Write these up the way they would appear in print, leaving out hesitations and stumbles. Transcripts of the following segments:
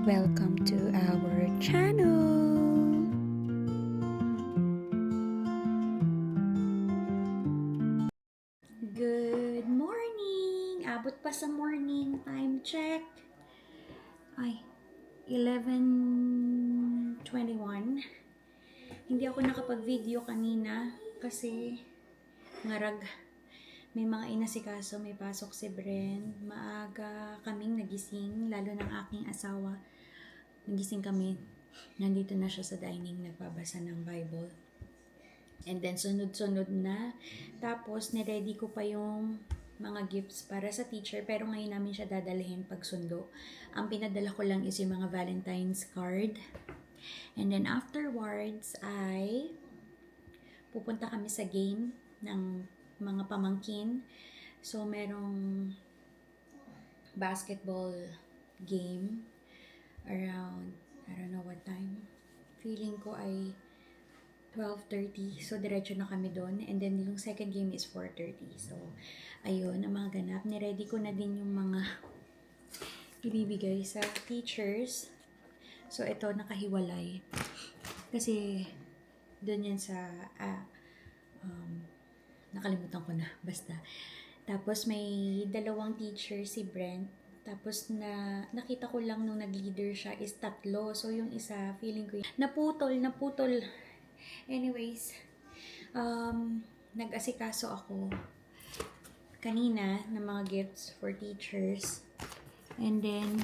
Welcome to our channel! Good morning! Abot pa sa morning. Time check. Ay, 11:21. Hindi ako nakapag-video kanina kasi ngarag. May mga inasikaso, may pasok si Bren. Maaga kaming nagising, lalo ng aking asawa. Nagising kami. Nandito na siya sa dining, nagbabasa ng Bible. And then sunod-sunod na. Tapos niready ko pa yung mga gifts para sa teacher, pero ngayon namin siya dadalhin pag sundo. Ang pinadala ko lang is yung mga Valentine's card. And then afterwards ay pupunta kami sa game ng mga pamangkin. So merong basketball game around, I don't know what time. Feeling ko ay 12:30. So diretso na kami doon. And then yung second game is 4:30. So ayun, ang mga ganap. Niready ko na din yung mga ibibigay sa teachers. So ito nakahiwalay. Kasi doon yan sa nakalimutan ko na, basta. Tapos may dalawang teacher si Brent. Tapos nakita ko lang nung nag-leader siya is 3. So yung isa, feeling ko naputol. Anyways, nag-asikaso ako kanina ng mga gifts for teachers. And then,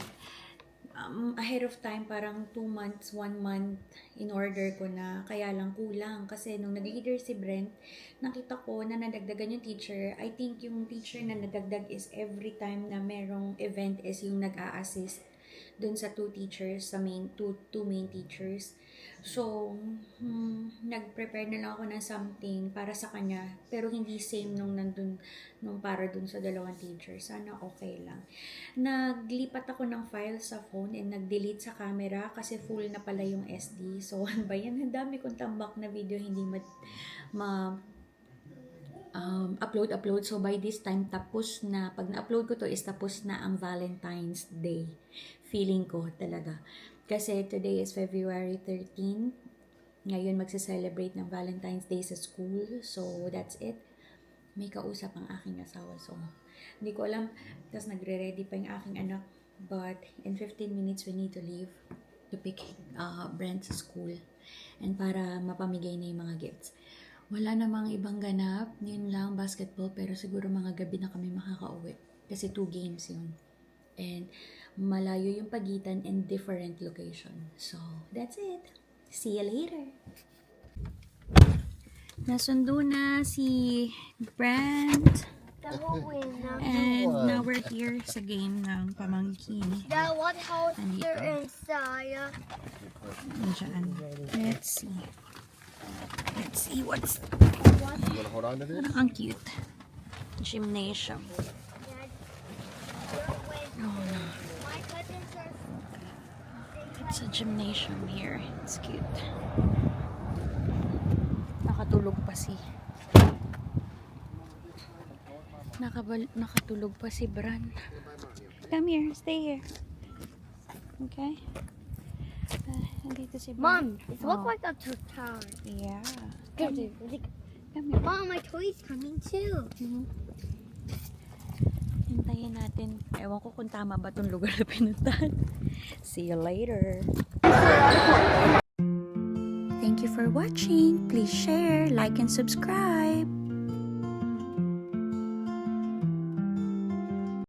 ahead of time, parang 2 months, 1 month in order ko na, kaya lang kulang. Kasi nung nag-leader si Brent, nakita ko na nadagdagan yung teacher. I think yung teacher na nadagdag is every time na merong event is yung nag-a-assist dun sa 2 teachers, sa two main teachers. So, nag-prepare na lang ako ng something para sa kanya, pero hindi same nung para dun sa dalawang teachers. Sana okay lang. Naglipat ako ng file sa phone and nag-delete sa camera kasi full na pala yung SD. So, ano ba yan? Ang dami kong tambak na video, hindi upload. So, by this time, tapos na. Pag na-upload ko to is tapos na ang Valentine's Day. Feeling ko talaga. Kasi today is February 13. Ngayon magse-celebrate ng Valentine's Day sa school. So, that's it. May kausap ang aking asawa. So, hindi ko alam. Tapos nagre-ready pa yung aking anak. But in 15 minutes, we need to leave to pick Brent sa school. And para mapamigay na yung mga gifts. Wala namang ibang ganap. Yun lang, basketball. Pero siguro mga gabi na kami makakauwi. Kasi 2 games yun. And malayo yung pagitan and different location. So, that's it. See you later. Nasundo na si Brent. And now we're here sa game ng pamangkin. Dad, what house Nandito. there inside? Nandiyan. Let's see what's... You want to hold on to this? Ang cute. Gymnasium. Oh no. My cousins are. It's a gymnasium here. It's cute. Nakatulog pa si Bran. Come here, stay here. Okay? Nandito si Bran. Mom, it looks like a tower. Yeah. Come Come here. Mom, my toy's coming too. Hintayin natin. Ewan ko kung tama ba itong lugar na pinuntahan. See you later. Thank you for watching. Please share, like, and subscribe.